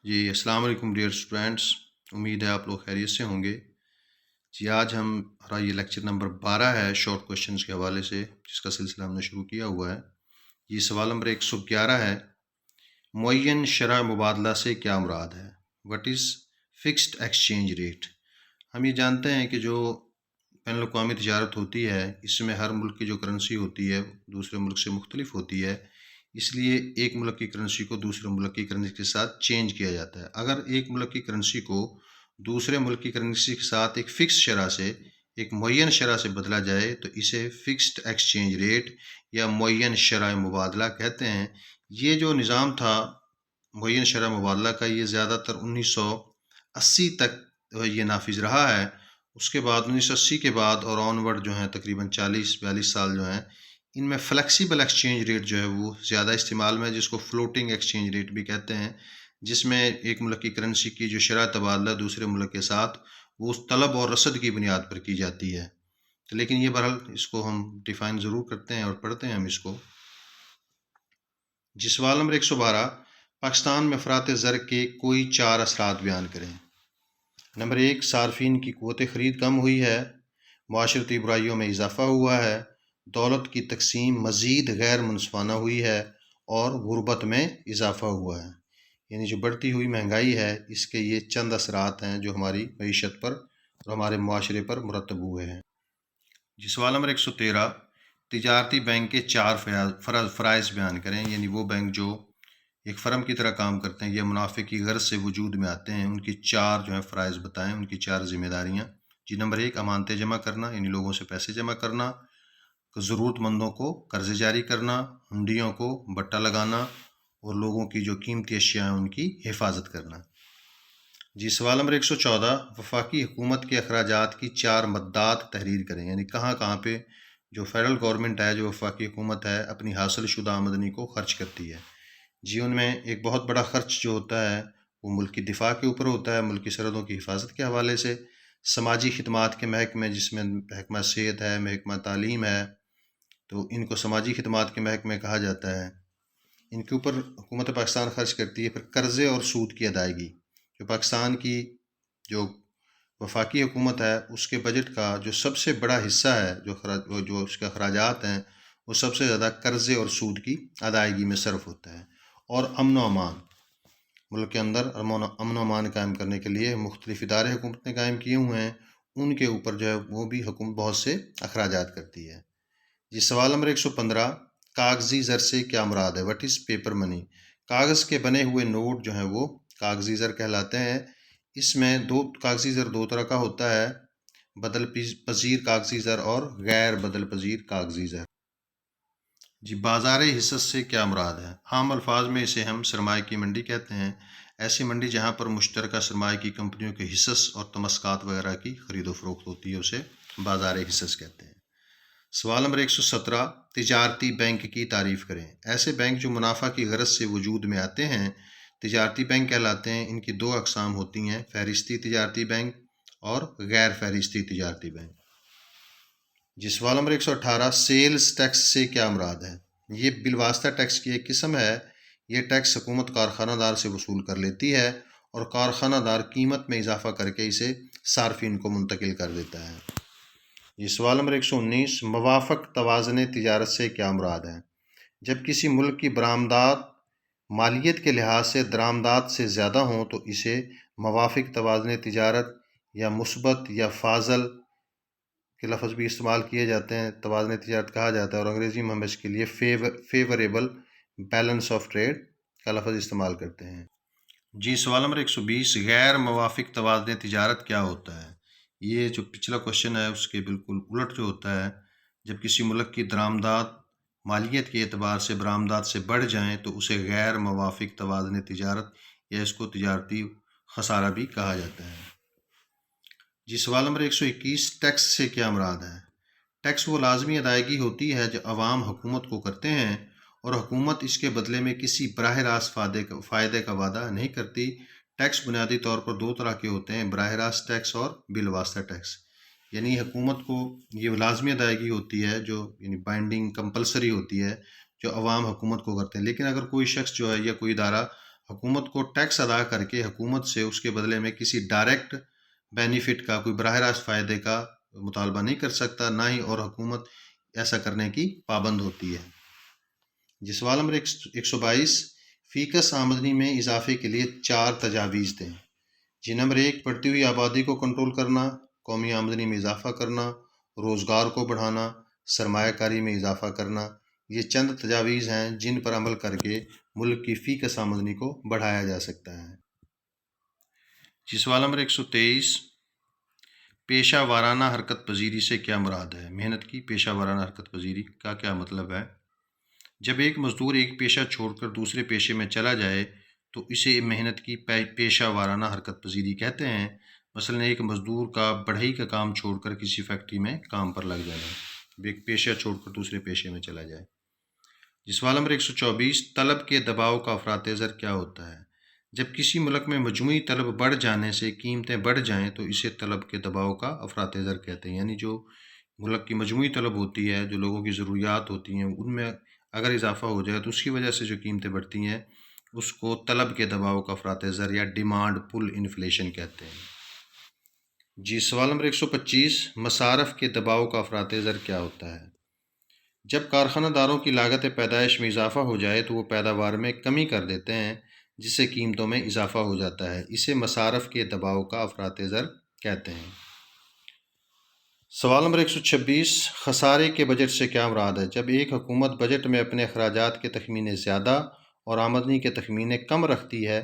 جی السلام علیکم dear students, امید ہے آپ لوگ خیریت سے ہوں گے۔ جی آج ہمارا یہ لیکچر نمبر 12 ہے شارٹ کوشچنز کے حوالے سے، جس کا سلسلہ ہم نے شروع کیا ہوا ہے۔ یہ سوال نمبر 111 ہے، معین شرح مبادلہ سے کیا مراد ہے؟ What is fixed exchange rate? ہم یہ جانتے ہیں کہ جو بین الاقوامی تجارت ہوتی ہے، اس میں ہر ملک کی جو کرنسی ہوتی ہے دوسرے ملک سے مختلف ہوتی ہے، اس لیے ایک ملک کی کرنسی کو دوسرے ملک کی کرنسی کے ساتھ چینج کیا جاتا ہے۔ اگر ایک ملک کی کرنسی کو دوسرے ملک کی کرنسی کے ساتھ ایک فکس شرح سے، ایک معین شرح سے بدلا جائے تو اسے فکسڈ ایکسچینج ریٹ یا معین شرح مبادلہ کہتے ہیں۔ یہ جو نظام تھا معین شرح مبادلہ کا، یہ زیادہ تر 1980 تک یہ نافذ رہا ہے۔ اس کے بعد 1980 کے بعد اور آن ورڈ جو ہیں تقریباً 40-42 سال جو ہیں، ان میں فلیکسیبل ایکسچینج ریٹ جو ہے وہ زیادہ استعمال میں ہے، جس کو فلوٹنگ ایکسچینج ریٹ بھی کہتے ہیں، جس میں ایک ملک کی کرنسی کی جو شرح تبادلہ دوسرے ملک کے ساتھ وہ اس طلب اور رسد کی بنیاد پر کی جاتی ہے۔ لیکن یہ بہرحال اس کو ہم ڈیفائن ضرور کرتے ہیں اور پڑھتے ہیں ہم اس کو۔ جس سوال نمبر 112، پاکستان میں افراط زر کے کوئی 4 اثرات بیان کریں۔ نمبر 1، صارفین کی قوت خرید کم ہوئی ہے، معاشرتی برائیوں میں اضافہ ہوا ہے، دولت کی تقسیم مزید غیر منصفانہ ہوئی ہے اور غربت میں اضافہ ہوا ہے۔ یعنی جو بڑھتی ہوئی مہنگائی ہے، اس کے یہ چند اثرات ہیں جو ہماری معیشت پر اور ہمارے معاشرے پر مرتب ہوئے ہیں۔ جی سوال نمبر 113، تجارتی بینک کے 4 فرائض بیان کریں۔ یعنی وہ بینک جو ایک فرم کی طرح کام کرتے ہیں یا منافع کی غرض سے وجود میں آتے ہیں، ان کی 4 جو ہیں فرائض بتائیں، ان کی 4 ذمہ داریاں۔ جی نمبر 1، امانتیں جمع کرنا، یعنی لوگوں سے پیسے جمع کرنا، ضرورت مندوں کو قرضے جاری کرنا، ہنڈیوں کو بٹا لگانا اور لوگوں کی جو قیمتی اشیاء ہیں ان کی حفاظت کرنا۔ جی سوال نمبر 114، وفاقی حکومت کے اخراجات کی 4 مدات تحریر کریں۔ یعنی کہاں کہاں پہ جو فیڈرل گورنمنٹ ہے، جو وفاقی حکومت ہے، اپنی حاصل شدہ آمدنی کو خرچ کرتی ہے۔ جی ان میں ایک بہت بڑا خرچ جو ہوتا ہے وہ ملک کی دفاع کے اوپر ہوتا ہے، ملک کی سرحدوں کی حفاظت کے حوالے سے۔ سماجی خدمات کے محکمے، جس میں محکمہ صحت ہے، محکمہ تعلیم ہے، تو ان کو سماجی خدمات کے محکمے کہا جاتا ہے۔ ان کے اوپر حکومت پاکستان خرچ کرتی ہے۔ پھر قرضے اور سود کی ادائیگی، جو پاکستان کی جو وفاقی حکومت ہے، اس کے بجٹ کا جو سب سے بڑا حصہ ہے، جو اس کے اخراجات ہیں، وہ سب سے زیادہ قرضے اور سود کی ادائیگی میں صرف ہوتا ہے۔ اور امن و امان، ملک کے اندر امن و امان قائم کرنے کے لیے مختلف ادارے حکومت نے قائم کیے ہوئے ہیں، ان کے اوپر جو ہے وہ بھی حکومت بہت سے اخراجات کرتی ہے۔ جی سوال نمبر 115، کاغذی زر سے کیا مراد ہے؟ وٹ از پیپر منی؟ کاغذ کے بنے ہوئے نوٹ جو ہیں وہ کاغذی زر کہلاتے ہیں۔ اس میں کاغذی زر 2 طرح کا ہوتا ہے، بدل پذیر کاغذی زر اور غیر بدل پذیر کاغذی زر۔ جی بازار حصص سے کیا مراد ہے؟ عام الفاظ میں اسے ہم سرمایہ کی منڈی کہتے ہیں۔ ایسی منڈی جہاں پر مشترکہ سرمایہ کی کمپنیوں کے حصص اور تمسکات وغیرہ کی خرید و فروخت ہوتی ہے، اسے بازار حصص کہتے ہیں۔ سوال نمبر 117، تجارتی بینک کی تعریف کریں۔ ایسے بینک جو منافع کی غرض سے وجود میں آتے ہیں تجارتی بینک کہلاتے ہیں۔ ان کی 2 اقسام ہوتی ہیں، فہرستی تجارتی بینک اور غیر فہرستی تجارتی بینک۔ جی سوال نمبر 118، سیلز ٹیکس سے کیا مراد ہے؟ یہ بالواسطہ ٹیکس کی ایک قسم ہے۔ یہ ٹیکس حکومت کارخانہ دار سے وصول کر لیتی ہے اور کارخانہ دار قیمت میں اضافہ کر کے اسے صارفین کو منتقل کر دیتا ہے۔ یہ سوال نمبر 119، موافق توازن تجارت سے کیا مراد ہے؟ جب کسی ملک کی برآمدات مالیت کے لحاظ سے درآمدات سے زیادہ ہوں تو اسے موافق توازن تجارت یا مثبت یا فاضل کے لفظ بھی استعمال کیے جاتے ہیں، توازن تجارت کہا جاتا ہے، اور انگریزی میں ہم اس کے لیے فیوریبل بیلنس آف ٹریڈ کا لفظ استعمال کرتے ہیں۔ جی سوال نمبر 120، غیر موافق توازن تجارت کیا ہوتا ہے؟ یہ جو پچھلا کوشچن ہے اس کے بالکل الٹ جو ہوتا ہے، جب کسی ملک کی درآمدات مالیت کے اعتبار سے برآمدات سے بڑھ جائیں تو اسے غیر موافق توازن تجارت یا اس کو تجارتی خسارہ بھی کہا جاتا ہے۔ جی سوال نمبر 121، ٹیکس سے کیا مراد ہے؟ ٹیکس وہ لازمی ادائیگی ہوتی ہے جو عوام حکومت کو کرتے ہیں اور حکومت اس کے بدلے میں کسی براہ راست فائدے کا وعدہ نہیں کرتی۔ ٹیکس بنیادی طور پر 2 طرح کے ہوتے ہیں، براہ راست ٹیکس اور بالواسطہ ٹیکس۔ یعنی حکومت کو یہ لازمی ادائیگی ہوتی ہے جو یعنی بائنڈنگ کمپلسری ہوتی ہے، جو عوام حکومت کو کرتے ہیں۔ لیکن اگر کوئی شخص جو ہے یا کوئی ادارہ حکومت کو ٹیکس ادا کر کے حکومت سے اس کے بدلے میں کسی ڈائریکٹ بینیفٹ کا، کوئی براہ راست فائدے کا مطالبہ نہیں کر سکتا، نہ ہی اور حکومت ایسا کرنے کی پابند ہوتی ہے۔ سوال نمبر 122، فیکس آمدنی میں اضافے کے لیے 4 تجاویز دیں۔ نمبر 1، بڑھتی ہوئی آبادی کو کنٹرول کرنا، قومی آمدنی میں اضافہ کرنا، روزگار کو بڑھانا، سرمایہ کاری میں اضافہ کرنا۔ یہ چند تجاویز ہیں جن پر عمل کر کے ملک کی فیکس آمدنی کو بڑھایا جا سکتا ہے۔ سوال نمبر 123، پیشہ وارانہ حرکت پذیری سے کیا مراد ہے؟ محنت کی پیشہ وارانہ حرکت پذیری کا کیا مطلب ہے؟ جب ایک مزدور ایک پیشہ چھوڑ کر دوسرے پیشے میں چلا جائے تو اسے محنت کی پیشہ وارانہ حرکت پذیری کہتے ہیں۔ مثلا ایک مزدور کا بڑھئی کا کام چھوڑ کر کسی فیکٹری میں کام پر لگ جائے، ایک پیشہ چھوڑ کر دوسرے پیشے میں چلا جائے۔ سوال نمبر 124، طلب کے دباؤ کا افراط زر کیا ہوتا ہے؟ جب کسی ملک میں مجموعی طلب بڑھ جانے سے قیمتیں بڑھ جائیں تو اسے طلب کے دباؤ کا افراط زر کہتے ہیں۔ یعنی جو ملک کی مجموعی طلب ہوتی ہے، جو لوگوں کی ضروریات ہوتی ہیں، ان میں اگر اضافہ ہو جائے تو اس کی وجہ سے جو قیمتیں بڑھتی ہیں اس کو طلب کے دباؤ کا افراط زر یا ڈیمانڈ پل انفلیشن کہتے ہیں۔ سوال نمبر 125، مصارف کے دباؤ کا افراط زر کیا ہوتا ہے؟ جب کارخانہ داروں کی لاگت پیدائش میں اضافہ ہو جائے تو وہ پیداوار میں کمی کر دیتے ہیں، جس سے قیمتوں میں اضافہ ہو جاتا ہے، اسے مصارف کے دباؤ کا افراط زر کہتے ہیں۔ سوال نمبر 126، خسارے کے بجٹ سے کیا مراد ہے؟ جب ایک حکومت بجٹ میں اپنے اخراجات کے تخمینے زیادہ اور آمدنی کے تخمینے کم رکھتی ہے،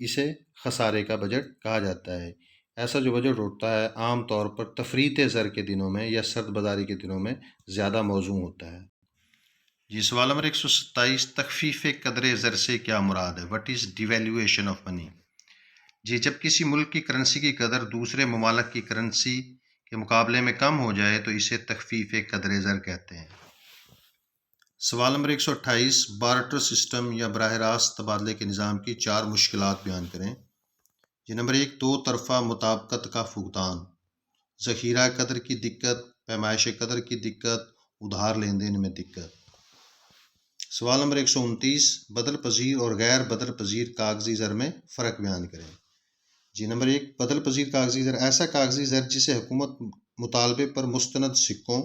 اسے خسارے کا بجٹ کہا جاتا ہے۔ ایسا جو بجٹ ہوتا ہے عام طور پر تفریط زر کے دنوں میں یا سرد بازاری کے دنوں میں زیادہ موزوں ہوتا ہے۔ سوال نمبر 127، تخفیف قدر زر سے کیا مراد ہے؟ What is devaluation of money? جب کسی ملک کی کرنسی کی قدر دوسرے ممالک کی کرنسی کے مقابلے میں کم ہو جائے تو اسے تخفیف قدر زر کہتے ہیں۔ سوال نمبر 128، بارٹر سسٹم یا براہ راست تبادلے کے نظام کی 4 مشکلات بیان کریں۔ نمبر 1، 2 طرفہ مطابقت کا فقدان، ذخیرہ قدر کی دقت، پیمائش قدر کی دقت، ادھار لین دین میں دقت۔ سوال نمبر 129، بدل پذیر اور غیر بدل پذیر کاغذی زر میں فرق بیان کریں۔ نمبر 1، بدل پذیر کاغذی زر ایسا کاغذی زر جسے حکومت مطالبے پر مستند سکوں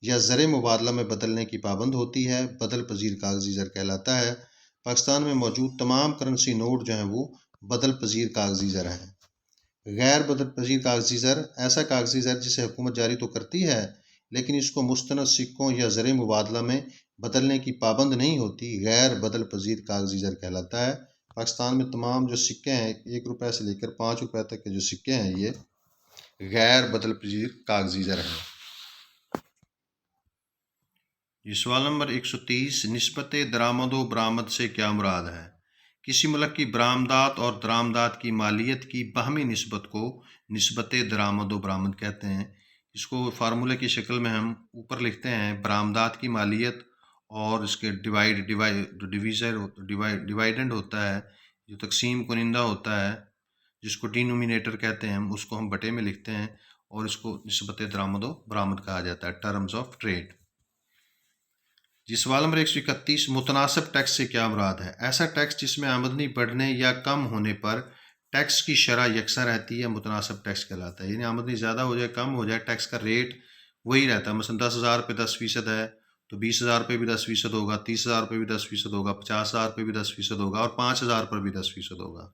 یا زر مبادلہ میں بدلنے کی پابند ہوتی ہے، بدل پذیر کاغذی زر کہلاتا ہے۔ پاکستان میں موجود تمام کرنسی نوٹ جو ہیں وہ بدل پذیر کاغذی زر ہیں۔ غیر بدل پذیر کاغذی زر ایسا کاغذی زر جسے حکومت جاری تو کرتی ہے لیکن اس کو مستند سکوں یا زر مبادلہ میں بدلنے کی پابند نہیں ہوتی، غیر بدل پذیر کاغذی زر کہلاتا ہے۔ پاکستان میں تمام جو سکے ہیں 1 روپے سے لے کر 5 روپے تک کے جو سکے ہیں یہ غیر بدل پذیر کاغذی زر ہیں۔ سوال نمبر 130، نسبت درآمد و برآمد سے کیا مراد ہے؟ کسی ملک کی برآمدات اور درآمدات کی مالیت کی باہمی نسبت کو نسبت درآمد و برآمد کہتے ہیں۔ اس کو فارمولے کی شکل میں ہم اوپر لکھتے ہیں، برآمدات کی مالیت اور اس کے ڈیوائیڈنڈ ہوتا ہے، جو تقسیم کنندہ ہوتا ہے جس کو ڈینومینیٹر کہتے ہیں، ہم اس کو ہم بٹے میں لکھتے ہیں اور اس کو نسبت درآمد و برآمد کہا جاتا ہے، ٹرمز آف ٹریڈ۔ سوال نمبر 131، متناسب ٹیکس سے کیا مراد ہے؟ ایسا ٹیکس جس میں آمدنی بڑھنے یا کم ہونے پر ٹیکس کی شرح یکساں رہتی ہے، متناسب ٹیکس کہلاتا ہے۔ یعنی آمدنی زیادہ ہو جائے کم ہو جائے ٹیکس کا ریٹ وہی رہتا ہے۔ مثلا 10,000 پہ 10% ہے تو 20,000 پہ بھی 10% ہوگا، 30,000 پہ بھی 10% ہوگا، 50,000 پہ بھی 10% ہوگا اور 5,000 پر بھی 10% ہوگا۔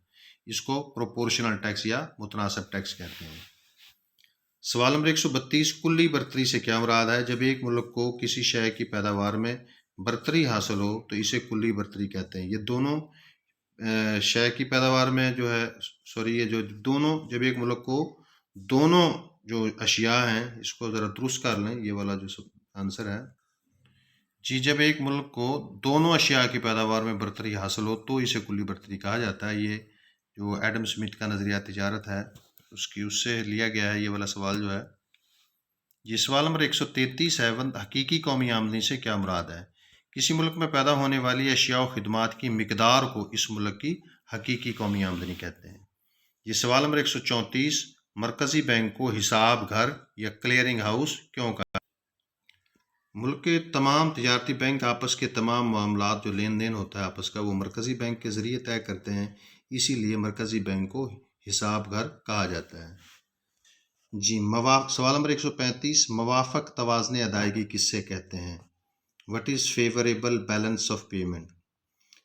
اس کو پروپورشنل ٹیکس یا متناسب ٹیکس کہتے ہیں۔ سوال نمبر 132، کلی برتری سے کیا مراد ہے؟ جب ایک ملک کو کسی شے کی پیداوار میں برتری حاصل ہو تو اسے کلی برتری کہتے ہیں۔ یہ دونوں شے کی پیداوار میں جو ہے یہ جو دونوں، جب ایک ملک کو دونوں جو اشیاء ہیں، اس کو ذرا درست کر لیں، یہ والا جو آنسر ہے جب ایک ملک کو دونوں اشیاء کی پیداوار میں برتری حاصل ہو تو اسے کلی برتری کہا جاتا ہے۔ یہ جو ایڈم اسمتھ کا نظریہ تجارت ہے اس سے لیا گیا ہے یہ والا سوال جو ہے۔ سوال نمبر 133 ہے، حقیقی قومی آمدنی سے کیا مراد ہے؟ کسی ملک میں پیدا ہونے والی اشیاء و خدمات کی مقدار کو اس ملک کی حقیقی قومی آمدنی کہتے ہیں۔ سوال نمبر 134، مرکزی بینک کو حساب گھر یا کلیئرنگ ہاؤس کیوں کہا؟ ملک کے تمام تجارتی بینک آپس کے تمام معاملات جو لین دین ہوتا ہے آپس کا، وہ مرکزی بینک کے ذریعے طے کرتے ہیں، اسی لیے مرکزی بینک کو حساب گھر کہا جاتا ہے۔ جی سوال نمبر 135، موافق توازن ادائیگی کس سے کہتے ہیں؟ What is favourable balance of payment?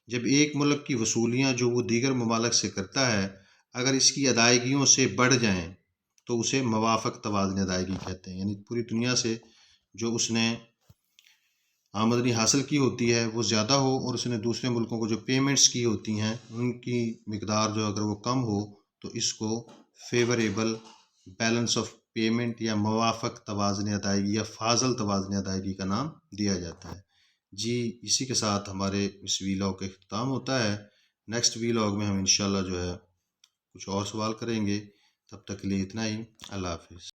جب ایک ملک کی وصولیاں جو وہ دیگر ممالک سے کرتا ہے اگر اس کی ادائیگیوں سے بڑھ جائیں تو اسے موافق توازن ادائیگی کہتے ہیں، یعنی پوری دنیا سے جو اس نے آمدنی حاصل کی ہوتی ہے وہ زیادہ ہو اور اس نے دوسرے ملکوں کو جو پیمنٹس کی ہوتی ہیں ان کی مقدار جو اگر وہ کم ہو تو اس کو فیوریبل بیلنس آف پیمنٹ یا موافق توازن ادائیگی یا فاضل توازن ادائیگی کا نام دیا جاتا ہے۔ جی اسی کے ساتھ ہمارے اس ویلاگ کا اختتام ہوتا ہے۔ نیکسٹ ویلاگ میں ہم انشاءاللہ جو ہے کچھ اور سوال کریں گے، تب تک کے لیے اتنا ہی، اللہ حافظ۔